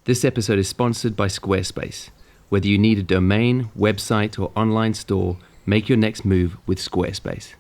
This episode is sponsored by Squarespace. Whether you need a domain, website, or online store, make your next move with Squarespace.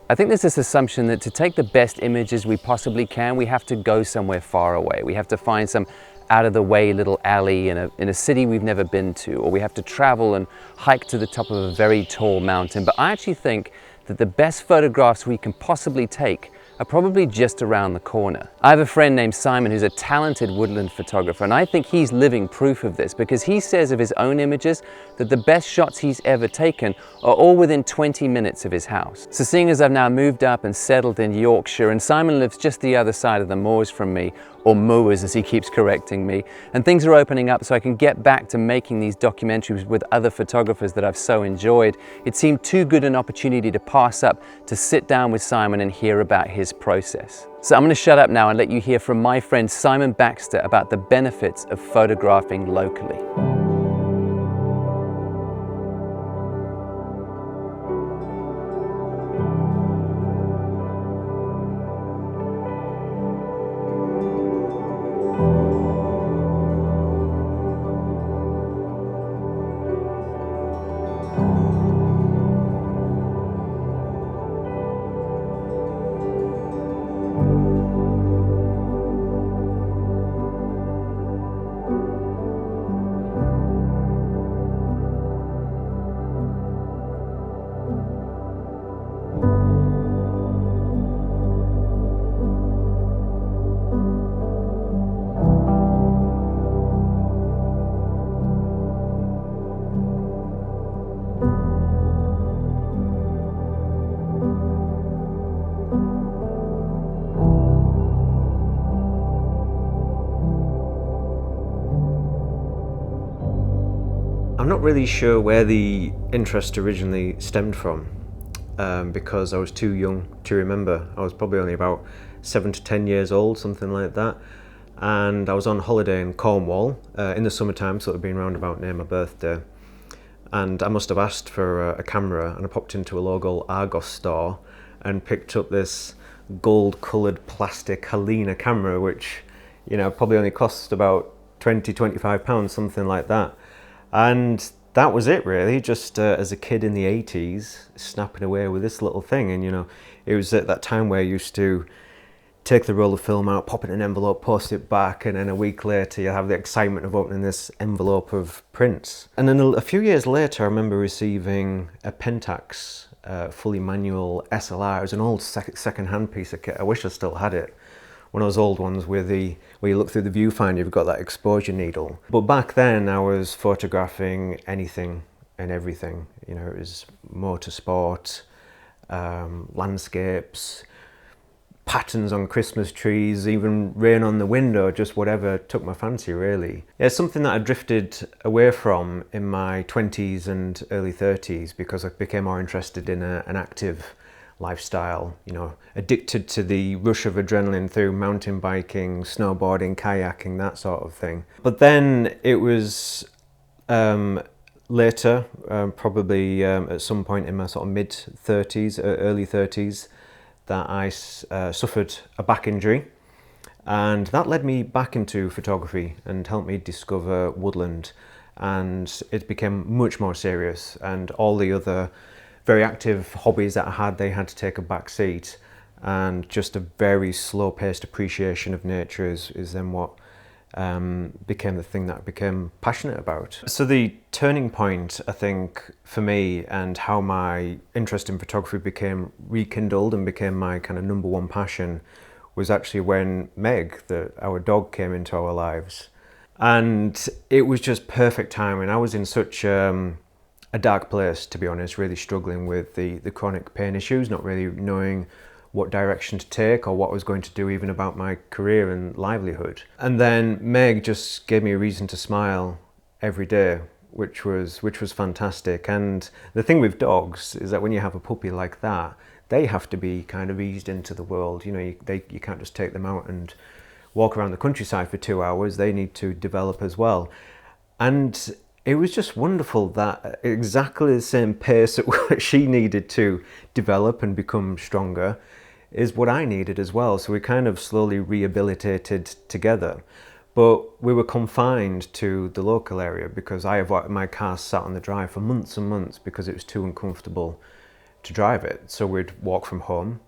I think there's this assumption that to take the best images we possibly can, we have to go somewhere far away. We have to find some out-of-the-way little alley in a city we've never been to, or we have to travel and hike to the top of a very tall mountain. But I actually think that the best photographs we can possibly take are probably just around the corner. I have a friend named Simon who's a talented woodland photographer, and I think he's living proof of this because he says of his own images that the best shots he's ever taken are all within 20 minutes of his house. So seeing as I've now moved up and settled in Yorkshire, and Simon lives just the other side of the moors from me, or moors as he keeps correcting me, and things are opening up so I can get back to making these documentaries with other photographers that I've so enjoyed, it seemed too good an opportunity to pass up to sit down with Simon and hear about his process. So I'm going to shut up now and let you hear from my friend Simon Baxter about the benefits of photographing locally. I'm not really sure where the interest originally stemmed from, because I was too young to remember. I was probably only about 7 to 10 years old, something like that. And I was on holiday in Cornwall in the summertime, so it had been round about near my birthday. And I must have asked for a camera, and I popped into a local Argos store and picked up this gold-coloured plastic Helena camera, which, you know, probably only cost about £20–25, something like that. And that was it really, just as a kid in the 80s, snapping away with this little thing. And you know, it was at that time where I used to take the roll of film out, pop it in an envelope, post it back, and then a week later you have the excitement of opening this envelope of prints. And then a few years later I remember receiving a Pentax fully manual SLR. It was an old second-hand piece of kit. I wish I still had it. One of those old ones where you look through the viewfinder, you've got that exposure needle. But back then I was photographing anything and everything. You know, it was motorsport, landscapes, patterns on Christmas trees, even rain on the window, just whatever took my fancy really. Yeah, it's something that I drifted away from in my 20s and early 30s because I became more interested in an active lifestyle, you know, addicted to the rush of adrenaline through mountain biking, snowboarding, kayaking, that sort of thing. But then it was later, probably at some point in my sort of mid-30s, early 30s, that I suffered a back injury, and that led me back into photography and helped me discover woodland, and it became much more serious, and all the other very active hobbies that I had, they had to take a back seat, and just a very slow-paced appreciation of nature is then what became the thing that I became passionate about. So the turning point, I think, for me and how my interest in photography became rekindled and became my kind of number one passion was actually when Meg, our dog, came into our lives. And it was just perfect timing. I was in such a dark place, to be honest, really struggling with the chronic pain issues, not really knowing what direction to take or what I was going to do even about my career and livelihood. And then Meg just gave me a reason to smile every day which was fantastic. And the thing with dogs is that when you have a puppy like that, they have to be kind of eased into the world. You know, you can't just take them out and walk around the countryside for 2 hours. They need to develop as well. And it was just wonderful that exactly the same pace at which she needed to develop and become stronger is what I needed as well. So we kind of slowly rehabilitated together. But we were confined to the local area because my car sat on the drive for months and months because it was too uncomfortable to drive it. So we'd walk from home.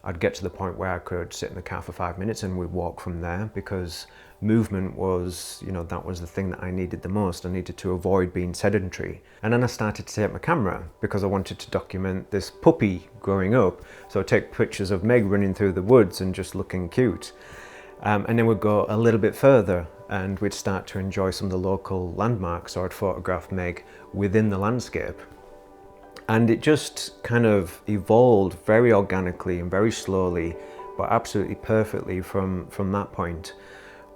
I'd get to the point where I could sit in the car for 5 minutes and we'd walk from there, because movement was, you know, that was the thing that I needed the most. I needed to avoid being sedentary. And then I started to take my camera because I wanted to document this puppy growing up. So I'd take pictures of Meg running through the woods and just looking cute. And then we'd go a little bit further and we'd start to enjoy some of the local landmarks. So I'd photograph Meg within the landscape. And it just kind of evolved very organically and very slowly, but absolutely perfectly from that point,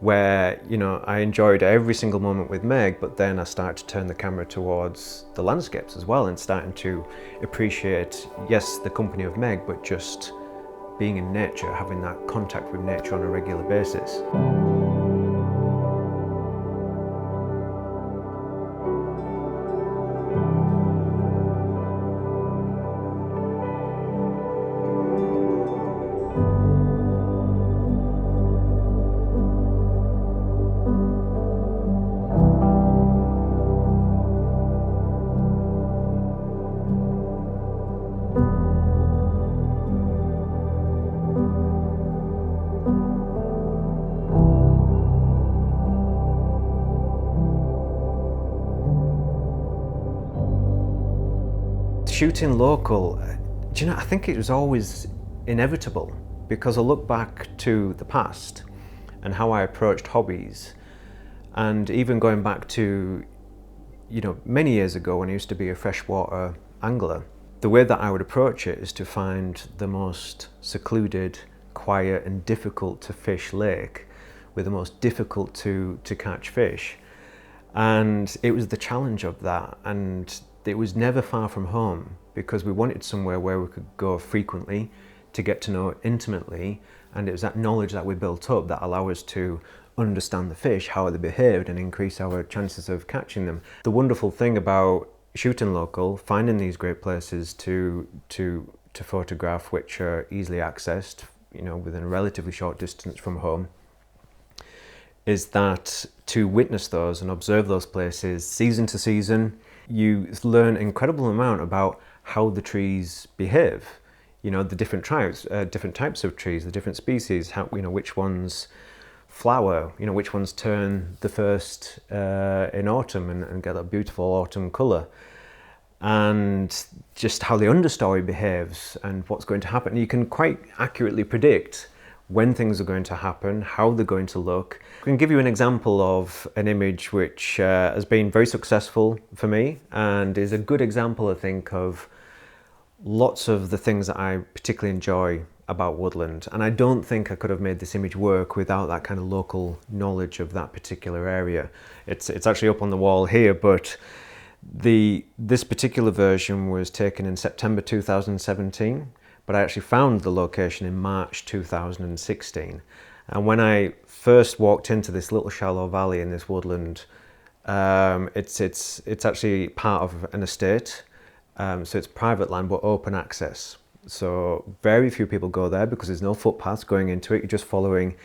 where, you know, I enjoyed every single moment with Meg, but then I started to turn the camera towards the landscapes as well and starting to appreciate, yes, the company of Meg, but just being in nature, having that contact with nature on a regular basis. Shooting local, do you know, I think it was always inevitable, because I look back to the past and how I approached hobbies, and even going back to, you know, many years ago when I used to be a freshwater angler, the way that I would approach it is to find the most secluded, quiet and difficult to fish lake with the most difficult to catch fish. And it was the challenge of that, and it was never far from home, because we wanted somewhere where we could go frequently to get to know it intimately, and it was that knowledge that we built up that allowed us to understand the fish, how they behaved, and increase our chances of catching them. The wonderful thing about shooting local, finding these great places to photograph which are easily accessed, you know, within a relatively short distance from home, is that to witness those and observe those places season to season, you learn an incredible amount about how the trees behave. You know, the different types of trees, the different species, how, you know, which ones flower, you know, which ones turn the first in autumn and get that beautiful autumn colour. And just how the understory behaves and what's going to happen. You can quite accurately predict when things are going to happen, how they're going to look. I can give you an example of an image which has been very successful for me and is a good example, I think, of lots of the things that I particularly enjoy about woodland. And I don't think I could have made this image work without that kind of local knowledge of that particular area. It's actually up on the wall here, but this particular version was taken in September 2017. But I actually found the location in March 2016. And when I first walked into this little shallow valley in this woodland, it's actually part of an estate. So it's private land, but open access. So very few people go there because there's no footpaths going into it. You're just following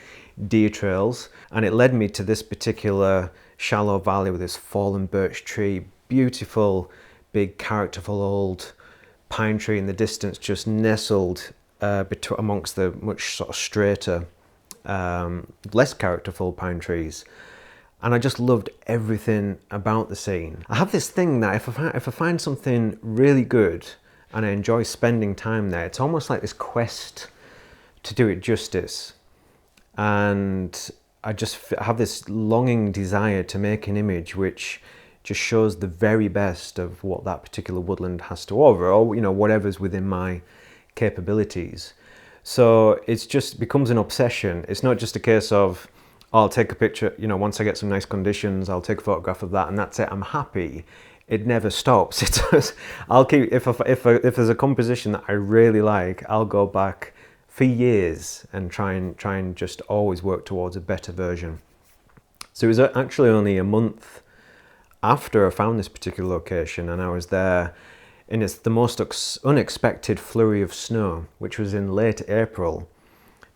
deer trails. And it led me to this particular shallow valley with this fallen birch tree, beautiful, big, characterful old pine tree in the distance, just nestled amongst the much sort of straighter, less characterful pine trees. And I just loved everything about the scene. I have this thing that if I find something really good and I enjoy spending time there, it's almost like this quest to do it justice. And I have this longing desire to make an image which just shows the very best of what that particular woodland has to offer, or, you know, whatever's within my capabilities. So it's just becomes an obsession. It's not just a case of I'll take a picture, you know, once I get some nice conditions, I'll take a photograph of that and that's it, I'm happy. It never stops. It does. I'll keep, if there's a composition that I really like, I'll go back for years and try and just always work towards a better version. So it was actually only a month after I found this particular location, and I was there in the most unexpected flurry of snow, which was in late April,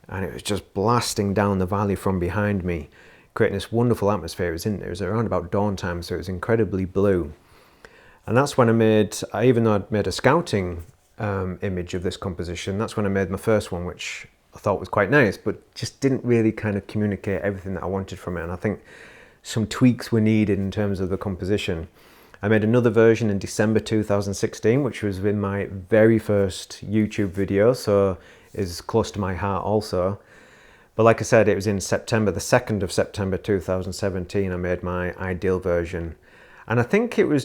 and it was just blasting down the valley from behind me, creating this wonderful atmosphere. It was around about dawn time, so it was incredibly blue. And that's when even though I'd made a scouting image of this composition, that's when I made my first one, which I thought was quite nice, but just didn't really kind of communicate everything that I wanted from it. And I think some tweaks were needed in terms of the composition. I made another version in December 2016, which was in my very first YouTube video, so is close to my heart also. But like I said, it was in September, the 2nd of September 2017, I made my ideal version. And I think it was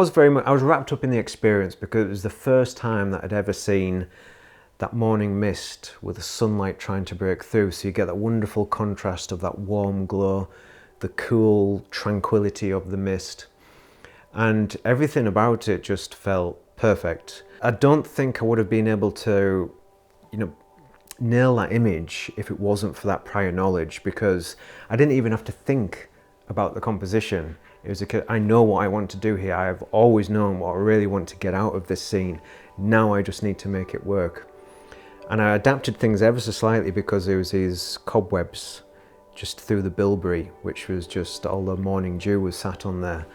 very much, I was wrapped up in the experience because it was the first time that I'd ever seen that morning mist with the sunlight trying to break through. So you get that wonderful contrast of that warm glow, the cool tranquility of the mist. And everything about it just felt perfect. I don't think I would have been able to, you know, nail that image if it wasn't for that prior knowledge, because I didn't even have to think about the composition. It was I know what I want to do here. I've always known what I really want to get out of this scene. Now I just need to make it work. And I adapted things ever so slightly because there was these cobwebs just through the bilberry, which was just all the morning dew was sat on there.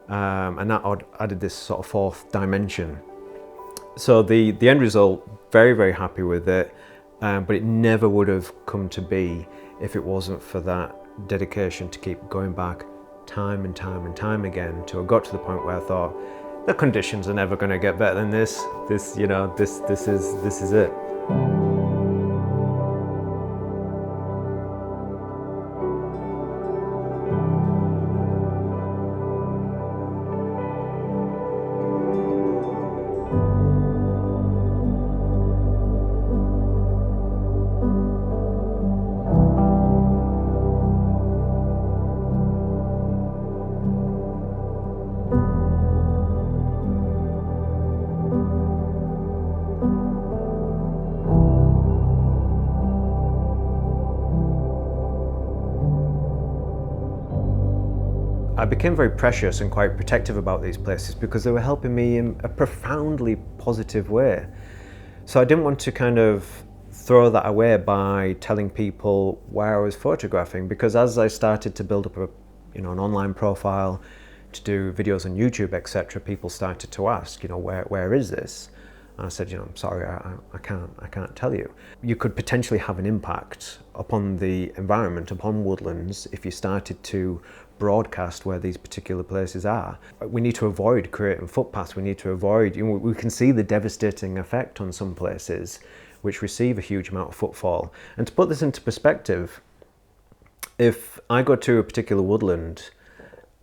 And that added this sort of fourth dimension. So the end result, very, very happy with it, but it never would have come to be if it wasn't for that dedication to keep going back time and time and time again until I got to the point where I thought, the conditions are never going to get better than this. This is it. I became very precious and quite protective about these places because they were helping me in a profoundly positive way. So I didn't want to kind of throw that away by telling people where I was photographing, because as I started to build up an online profile, to do videos on YouTube, etc., people started to ask, where is this? And I said, I'm sorry, I can't tell you. You could potentially have an impact upon the environment, upon woodlands, if you started to broadcast where these particular places are. We need to avoid creating footpaths. We need to avoid, we can see the devastating effect on some places which receive a huge amount of footfall. And to put this into perspective, if I go to a particular woodland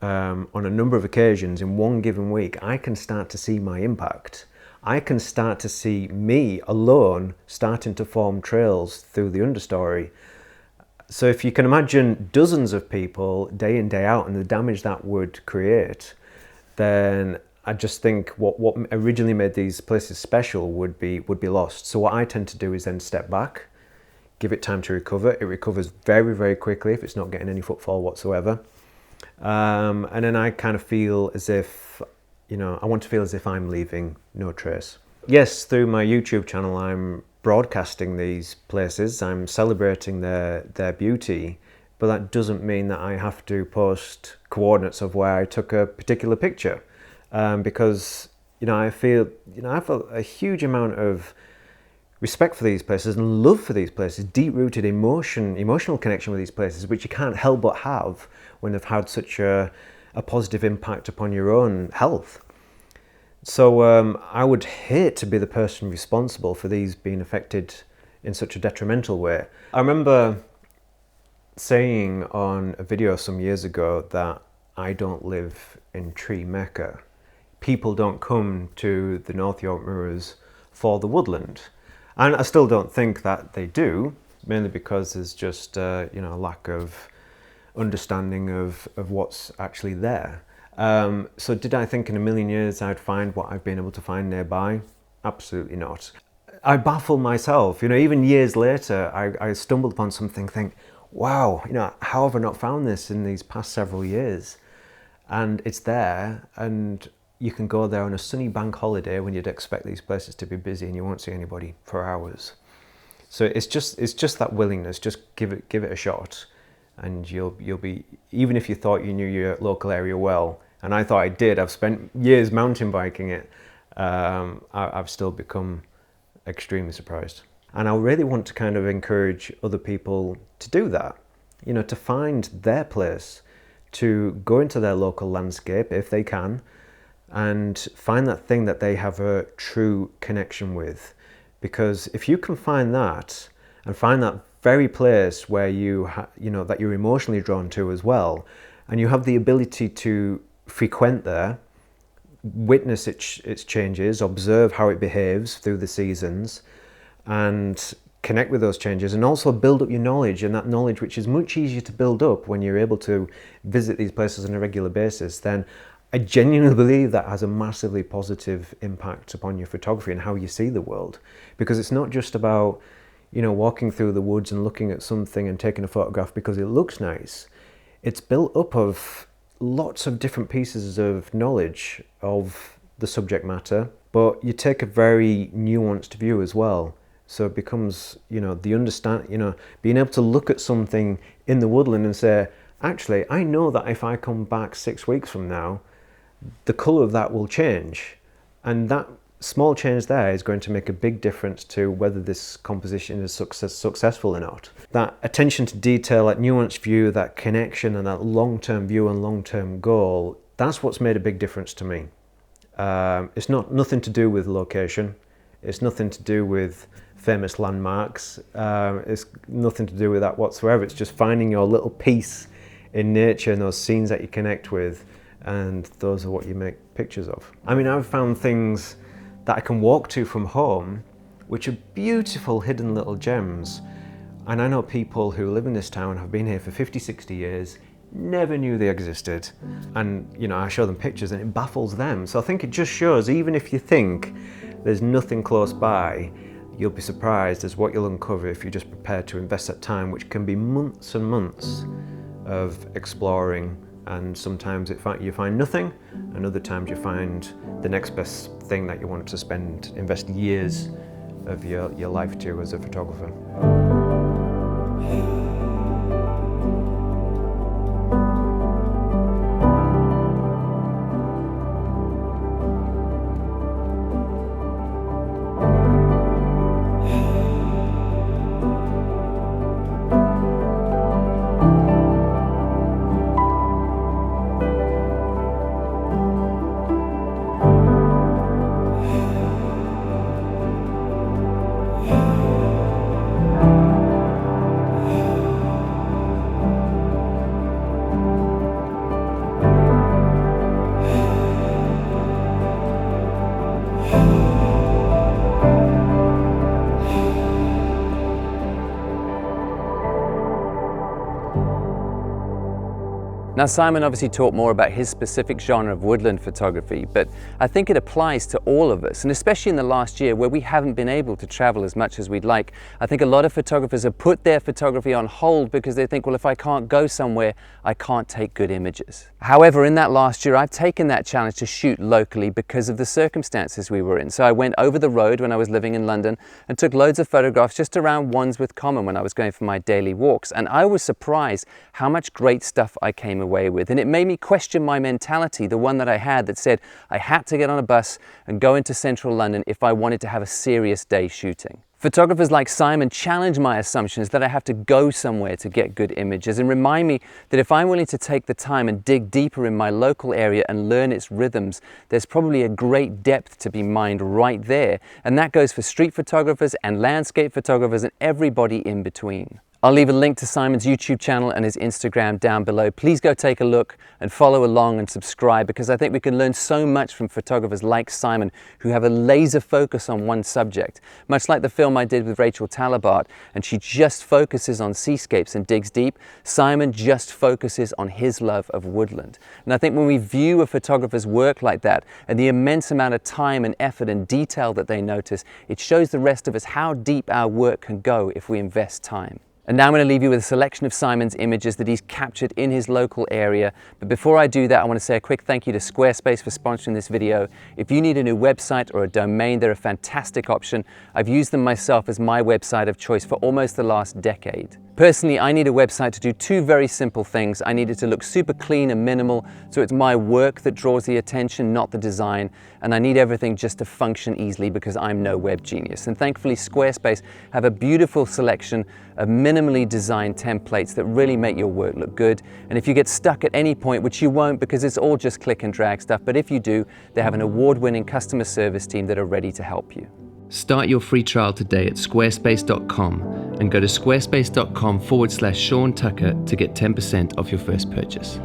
on a number of occasions in one given week, I can start to see my impact. I can start to see me alone starting to form trails through the understory. So if you can imagine dozens of people day in, day out, and the damage that would create, then I just think what originally made these places special would be lost. So what I tend to do is then step back, give it time to recover. It recovers very, very quickly if it's not getting any footfall whatsoever. And then I kind of feel as if, I want to feel as if I'm leaving no trace. Yes, through my YouTube channel, I'm broadcasting these places, I'm celebrating their beauty, but that doesn't mean that I have to post coordinates of where I took a particular picture, because I feel I have a huge amount of respect for these places and love for these places, deep-rooted emotional connection with these places, which you can't help but have when they've had such a positive impact upon your own health. So I would hate to be the person responsible for these being affected in such a detrimental way. I remember saying on a video some years ago that I don't live in Tree Mecca. People don't come to the North York Moors for the woodland. And I still don't think that they do. mainly because there's just you know, a lack of understanding of what's actually there. So did I think in a million years I'd find what I've been able to find nearby? Absolutely not. I baffle myself, you know, even years later, I stumbled upon something, think, wow, you know, how have I not found this in these past several years? And it's there, and you can go there on a sunny bank holiday when you'd expect these places to be busy and you won't see anybody for hours. So it's just that willingness, just give it a shot, and you'll be, even if you thought you knew your local area well, and I thought I did, I've spent years mountain biking it, I've still become extremely surprised. And I really want to kind of encourage other people to do that, you know, to find their place, to go into their local landscape if they can, and find that thing that they have a true connection with. Because if you can find that, and find that very place where you know, that you're emotionally drawn to as well, and you have the ability to frequent there, witness its changes, observe how it behaves through the seasons, and connect with those changes, and also build up your knowledge, and that knowledge which is much easier to build up when you're able to visit these places on a regular basis, then I genuinely believe that has a massively positive impact upon your photography and how you see the world. Because it's not just about, you know, walking through the woods and looking at something and taking a photograph because it looks nice. It's built up of lots of different pieces of knowledge of the subject matter, but you take a very nuanced view as well. So it becomes, you know, being able to look at something in the woodland and say, actually, I know that if I come back 6 weeks from now, the colour of that will change. And that small change there is going to make a big difference to whether this composition is successful or not. That attention to detail, that nuanced view, that connection, and that long-term view and long-term goal, that's what's made a big difference to me. It's nothing to do with location. It's nothing to do with famous landmarks. It's nothing to do with that whatsoever. It's just finding your little piece in nature and those scenes that you connect with, and those are what you make pictures of. I mean, I've found things that I can walk to from home, which are beautiful hidden little gems. And I know people who live in this town, have been here for 50, 60 years, never knew they existed. And, you know, I show them pictures and it baffles them. So I think it just shows, even if you think there's nothing close by, you'll be surprised as what you'll uncover if you're just prepared to invest that time, which can be months and months of exploring. And sometimes you find nothing, and other times you find the next best thing that you want to invest years of your life to as a photographer. Now, Simon obviously talked more about his specific genre of woodland photography, but I think it applies to all of us, and especially in the last year where we haven't been able to travel as much as we'd like. I think a lot of photographers have put their photography on hold because they think, well, if I can't go somewhere, I can't take good images. However, in that last year, I've taken that challenge to shoot locally because of the circumstances we were in. So I went over the road when I was living in London and took loads of photographs just around Wandsworth Common when I was going for my daily walks. And I was surprised how much great stuff I came away with. And it made me question my mentality, the one that I had that said I had to get on a bus and go into central London if I wanted to have a serious day shooting. Photographers like Simon challenge my assumptions that I have to go somewhere to get good images and remind me that if I'm willing to take the time and dig deeper in my local area and learn its rhythms, there's probably a great depth to be mined right there. And that goes for street photographers and landscape photographers and everybody in between. I'll leave a link to Simon's YouTube channel and his Instagram down below. Please go take a look and follow along and subscribe, because I think we can learn so much from photographers like Simon who have a laser focus on one subject. Much like the film I did with Rachel Talabart, and she just focuses on seascapes and digs deep, Simon just focuses on his love of woodland. And I think when we view a photographer's work like that and the immense amount of time and effort and detail that they notice, it shows the rest of us how deep our work can go if we invest time. And now I'm going to leave you with a selection of Simon's images that he's captured in his local area. But before I do that, I want to say a quick thank you to Squarespace for sponsoring this video. If you need a new website or a domain, they're a fantastic option. I've used them myself as my website of choice for almost the last decade. Personally, I need a website to do two very simple things. I need it to look super clean and minimal, so it's my work that draws the attention, not the design. And I need everything just to function easily, because I'm no web genius. And thankfully, Squarespace have a beautiful selection of minimally designed templates that really make your work look good. And if you get stuck at any point, which you won't because it's all just click and drag stuff, but if you do, they have an award-winning customer service team that are ready to help you. Start your free trial today at squarespace.com and go to squarespace.com/Sean Tucker to get 10% off your first purchase.